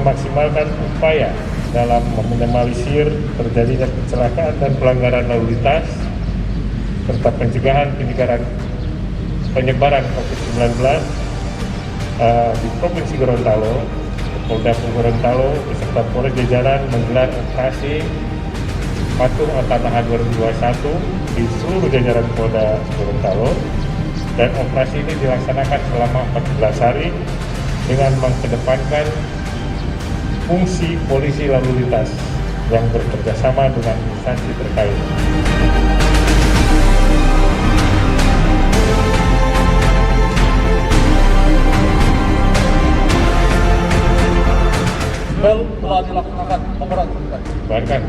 memaksimalkan upaya dalam meminimalisir terjadinya kecelakaan dan pelanggaran lalu lintas serta pencegahan penyebaran COVID-19 di Provinsi Gorontalo. Polda Gorontalo beserta Polres jajaran menggelar operasi Patuh Atanahan 2021 di seluruh jajaran Polda Gorontalo, dan operasi ini dilaksanakan selama 14 hari dengan mengedepankan fungsi polisi lalu lintas yang bekerjasama dengan instansi terkait. Bel telah dilaksanakan, Bahkan